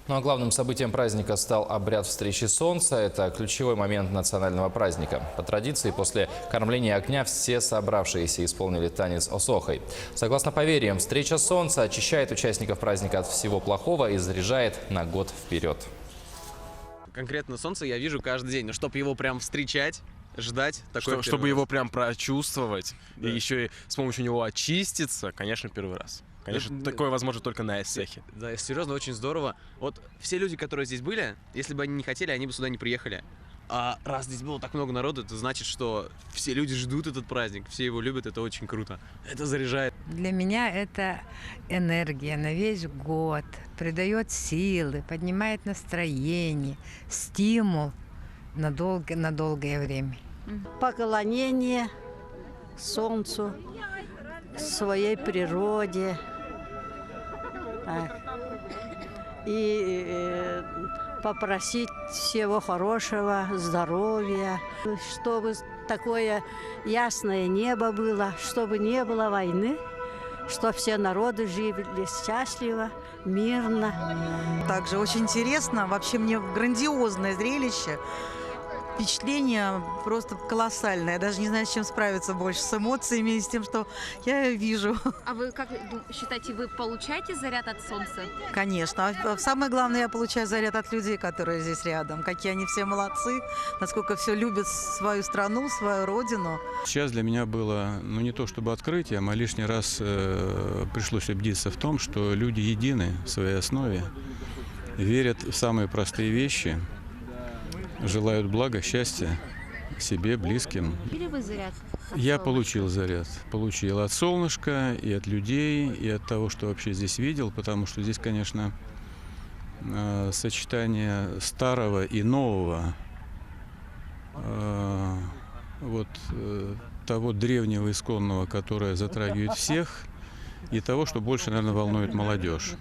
Ну а главным событием праздника стал обряд встречи солнца. Это ключевой момент национального праздника. По традиции, после кормления огня все собравшиеся исполнили танец осохой. Согласно поверьям, встреча солнца очищает участников праздника от всего плохого и заряжает на год вперед. Конкретно солнце я вижу каждый день, но чтобы его прям встречать, ждать, такое Чтобы его прям прочувствовать и еще и с помощью него очиститься, конечно, первый раз. Конечно, такое возможно только на Эссехе. Да, серьезно, очень здорово. Вот все люди, которые здесь были, если бы они не хотели, они бы сюда не приехали. А раз здесь было так много народу, это значит, что все люди ждут этот праздник, все его любят, это очень круто. Это заряжает. Для меня это энергия на весь год, придает силы, поднимает настроение, стимул на долгое время. Поклонение солнцу, своей природе. Так. И попросить всего хорошего, здоровья, чтобы такое ясное небо было, чтобы не было войны, чтобы все народы жили счастливо, мирно. Также очень интересно, вообще мне грандиозное зрелище. Впечатление просто колоссальное. Я даже не знаю, с чем справиться больше, с эмоциями и с тем, что я вижу. А вы как считаете, вы получаете заряд от солнца? Конечно. А самое главное, я получаю заряд от людей, которые здесь рядом. Какие они все молодцы, насколько все любят свою страну, свою родину. Сейчас для меня было, не то чтобы открытием, а лишний раз пришлось убедиться в том, что люди едины в своей основе, верят в самые простые вещи, желают блага, счастья себе, близким. Или вы заряд? Я получил заряд. Получил от солнышка, и от людей, и от того, что вообще здесь видел, потому что здесь, конечно, сочетание старого и нового, того древнего, исконного, которое затрагивает всех, и того, что больше, наверное, волнует молодежь.